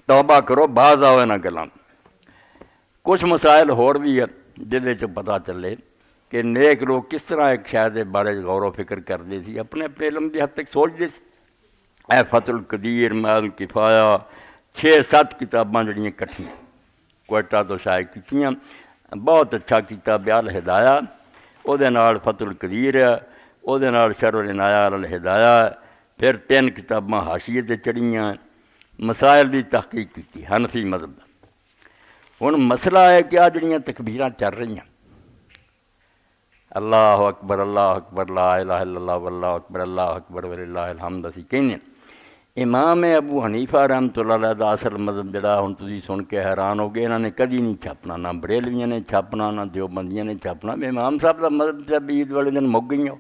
توبہ کرو باز آؤ انہاں گلاں۔ کچھ مسائل ہور بھی ہے جہدے چ پتہ چلے کہ نیک لوگ کس طرح ایک شاید دے بارے غور و فکر کرتے سی، اپنے اپنے علم دی حد تک سوچتے سی۔ اے فتح القدیر، مال کفایہ، 6-7 کتاباں جڑیاں کٹھیاں کوئٹہ تو شائع کیتیاں، بہت اچھا کیتا بیال ہدایہ، او دے نال فتح القدیر ہے، او دے نال شرح العنایہ علی الہدایہ ہے، پھر 3 کتاباں حاشیے تے چڑھیاں، مسائل دی تحقیق کیتی حنفی مذہب دا۔ ہن مسئلہ ہے کہ آ جڑیاں تکبیراں چل رہی ہیں، اللہ اکبر لا الہ الا اللہ واللہ اکبر اللہ اکبر وللہ الحمد اسی کہنے ہیں۔ امام ابو حنیفہ رحمۃ اللہ علیہ دا اصل مذہب جڑا ہن تسی سن کے حیران ہو گئے، انہاں نے کدی نہیں چھاپنا، نہ بریلویاں نے چھاپنا، نہ دیوبندیاں نے چھاپنا۔ امام صاحب دا مذہب جب عید والے دن مک گئیاں،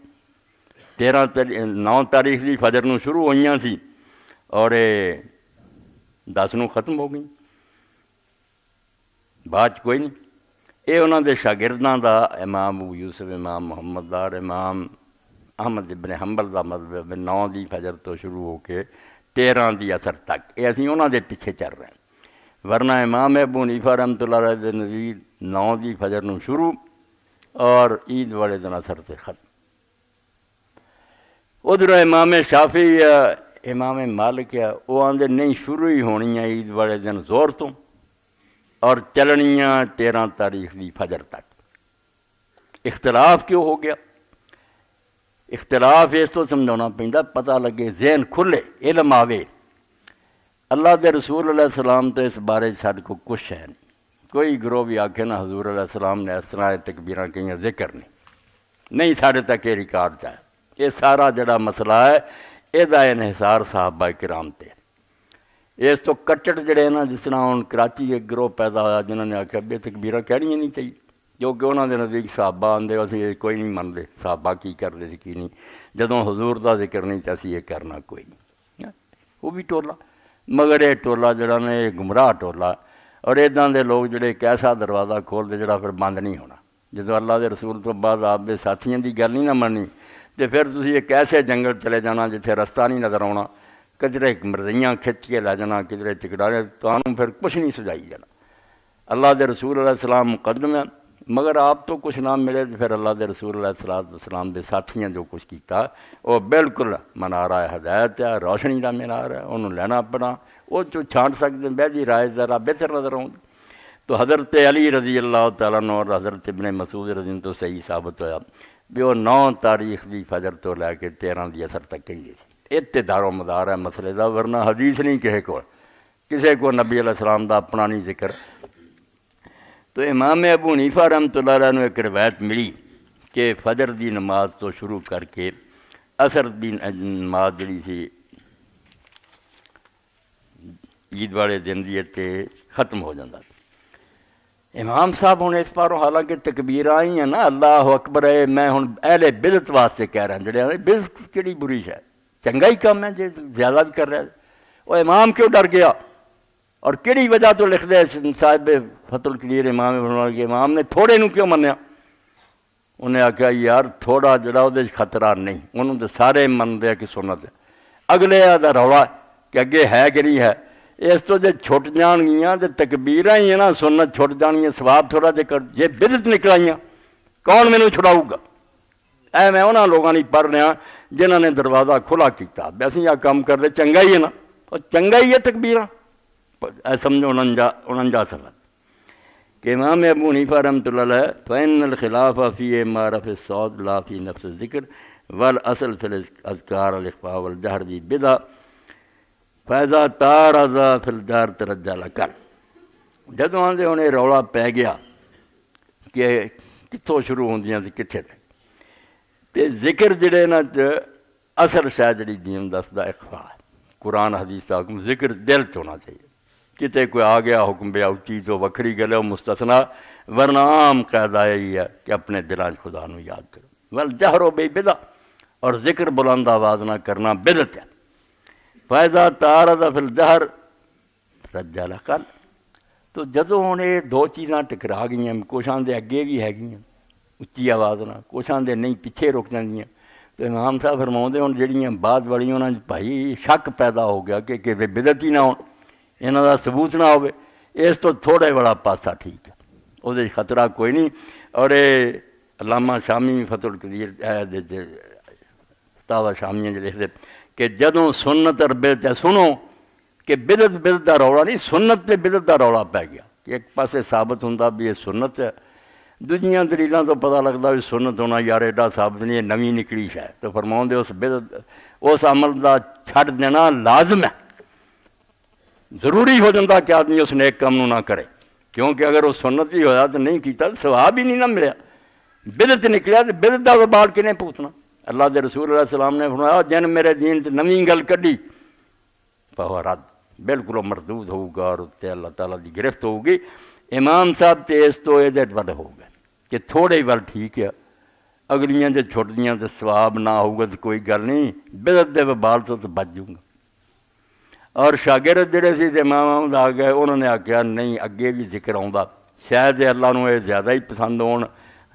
9 تاریخ دی فجر نو شروع ہوئیاں سی اور 10 نو ختم ہو گئی، بعد کوئی نہیں۔ یہ انہوں دے شاگرداں دا امام ابو یوسف، امام محمد دار، امام احمد ابن حنبل دا مذہب 9 دی فجر تو شروع ہو کے 13 دی اثر تک، یہ اسی انہوں دے پیچھے چل رہے ہیں۔ ورنہ امام ابو حنیفہ رحمۃ اللہ علیہ دے نزدیک 9 دی فجر نو شروع اور عید والے دن اثر سے ختم۔ ادھر امام شافعی امام مالک ہے، وہ آندے نہیں شروع ہی ہونی ہے عید والے دن زور تو اور چلنیاں 13 تاریخ دی فجر تک۔ اختلاف کیوں ہو گیا؟ اختلاف اس تو سمجھانا پیندا پتہ لگے، ذہن کھلے، علم آوے۔ اللہ دے رسول علیہ السلام تو اس بارے ساڈے کو کچھ ہے نہیں، کوئی گروہ بھی آکھے نا حضور علیہ السلام نے اس طرح تکبیراں کہیں ذکر نہیں ساڈے تک یہ ریکارڈ چاہے۔ یہ سارا جڑا مسئلہ ہے یہ انحصار صحابہ کرام تے، اس تو کٹڑ جڑے نا جس طرح ہوں کراچی ایک گروہ پیدا ہوا جنہوں نے آخیا بے تکبیراں کہنی نہیں چاہیے، کیونکہ انہوں نے نزدیک صحابہ آندے اسی کوئی نہیں منتے، صحابہ کی کرتے سی کی نہیں، جدوں حضور دا ذکر نہیں تو اسی یہ کرنا کوئی نہیں۔ وہ بھی ٹولا، مگر یہ ٹولا جڑا نے یہ گمراہ ٹولا، اور اداں دے لوگ جڑے ایک ایسا دروازہ کھولتے جڑا پھر بند نہیں ہونا۔ جدوں اللہ دے رسول تو بعد آپ دے ساتھیاں دی گل نہیں نہ مننی تو پھر تسی ایک ایسے جنگل چلے جانا جتھے رستہ نہیں نظر آنا، کدھرے مرضیاں کھچ کے لے جانا، کدھرے چکڑارے، تو پھر کچھ نہیں سجائی جانا۔ اللہ دے رسول علیہ السلام مقدم ہے، مگر آپ تو کچھ نہ ملے تو پھر اللہ دے رسول علیہ السلام دے ساتھیاں جو کچھ کیتا وہ بالکل منارہ ہدایت ہے، روشنی کا مینار ہے، انہوں لینا پڑا، وہ جو چھانٹ سکتے بہتی رائے ذرا بہتر نظر آؤں۔ تو حضرت علی رضی اللہ تعالیٰ عنہ اور حضرت ابن مسعود رضی اللہ تو صحیح ثابت ہویا بھی وہ 9 تاریخ دی فجر تو لے کے 13 دی اثر تک کہیں سی۔ اتدار و مدار ہے مسئلے دا، ورنہ حدیث نہیں کسے کو نبی علیہ السلام دا اپنا نہیں ذکر۔ تو امام ابو حنیفہ رحمۃ اللہ علیہ نے ایک روایت ملی کہ فجر دی نماز تو شروع کر کے اثر دی نماز جڑی سی عید والے دن دی تے ختم ہو جاتا۔ امام صاحب ہوں اس پاروں حالانکہ تکبیر آئی ہیں نا اللہ اکبر ہے، میں ہوں اہل بدعت واسطے کہہ رہا ہوں، جڑے بدعت کیڑی بری ہے، چنگا ہی کام ہے جی زیادہ بھی کر رہا ہے۔ وہ امام کیوں ڈر گیا اور کیڑی وجہ تو لکھ دے صاحب فتح القدیر امام نے تھوڑے نو کیوں منیا؟ انہیں آخیا یار تھوڑا جڑا وہ خطرہ نہیں، انہوں تو سارے منتے کہ سنت ہے، اگلے دا رولا کہ اگے ہے کہ نہیں ہے، اس تو جے چھٹ جان گیاں تو تکبیراں ہی نا سنت چھٹ جان گیاں، ثواب تھوڑا جے کر جے بدعت نکل آئیاں کون مینوں چھڑاؤ گا؟ اے میں انہاں لوگاں نہیں پڑھ رہا جنہاں نے دروازہ کھلا کیتا، اسی آ کام کر رہے چنگا ہی ہے نا، اور چنگا ہی ہے تکبیراں، اے سمجھو 49 صفحہ کہ امام ابو حنیفہ رحمۃ اللہ علیہ فإن الخلاف فی معرف الصوت لا فی نفس الذکر والاصل فی الاذکار الاخفاء والجہر دی بدع فیضا تارضا فی الجہر ترجا لکل۔ جدوں آندے ہونے رولا پی گیا کہ کتوں شروع ہوندیاں سی کتھے تک، تے ذکر جڑے نا اصل شاید جڑی دین دسدا اخفاء ہے، قرآن حدیث کا حکم ذکر دل چ ہونا چاہیے، کتے کوئی آ گیا حکم بے اچھی تو وکھری گلے مستثنا، ورنہ عام قاعدہ یہی ہے کہ اپنے دلاں خدا نو یاد کرو۔ والجہر بے بدع، اور ذکر بلند آواز نہ کرنا بدعت ہے۔ فائزہ تعارض فی الجہر رجا لکل، تو جدوں ہن یہ 2 چیزاں ٹکرا گئیاں، کچھ آندے اگے بھی ہے گیاں اچھی آواز نہ، کچھ آندے نہیں پیچھے رک جاندیاں، تو امام صاحب فرماؤندے ہن جڑیاں بعد والیاں انہاں بھائی شک پیدا ہو گیا کہ بدعت ہی نہ ہون، انہاں دا ثبوت نہ ہوئے، اس تو تھوڑے بڑا پاسا ٹھیک ہے، وہ خطرہ کوئی نہیں۔ اور علامہ شامی فتح القدیر فتاوی شامیہ جو لکھتے کہ جدوں سنت اور بدعت سنو کہ بدعت دا رولا نہیں، سنت تے بدعت دا رولا پی گیا کہ ایک پاسے ثابت ہوندا بھی یہ سنت ہے، دوجیاں دلیلاں تو پتہ لگتا بھی سنت ہونا یار ایڈا ثابت نہیں، یہ نویں نکلی شے، تو فرماؤندے اس بدعت اس عمل دا چھڈ دینا لازم ہے، ضروری ہو جاتا کہ آدمی اس نیک کام نہ کرے، کیونکہ اگر وہ سنت ہی ہویا تو نہیں کیتا ثواب ہی نہیں نہ ملیا، بدعت نکلیا تو بدعت دا وبال کنے پوچھنا۔ اللہ دے رسول علیہ السلام نے فرمایا جن میرے دین تے نویں گل کڈی فہو رد، بالکل مردود ہوگا اور اتنے اللہ تعالیٰ دی گرفت ہوگی۔ امام صاحب تے اس تو یہ وڈ ہو گئے کہ تھوڑے ول ٹھیک ہے، اگلیاں جو چھوٹیاں تو ثواب نہ ہوگا تو کوئی گل نہیں، بدعت دے وبال تو بچ جوں گا۔ اور شاگرد جڑے سی تے امام احمد آ گئے، انہوں نے آخیا نہیں اگے بھی ذکر آؤں شاید اللہ نو یہ زیادہ ہی پسند ہون،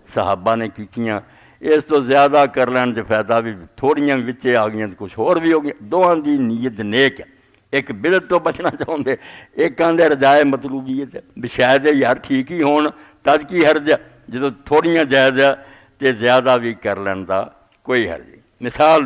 صحابہ نے کیتیاں، اس تو زیادہ کر لین جو فائدہ بھی تھوڑیاں وچے آ گئی، کچھ اور بھی ہو گیا، دونوں دی نیت نیک ہے، ایک بدعت تو بچنا چاہتے، ایک آدھے رجائے مطلوبیت ہے بھی شاید یار ٹھیک ہی ہون، تد کی حرج ہے، جدو تھوڑیاں جائز ہے تے زیادہ بھی کر لین دا کوئی حرج نہیں۔ مثال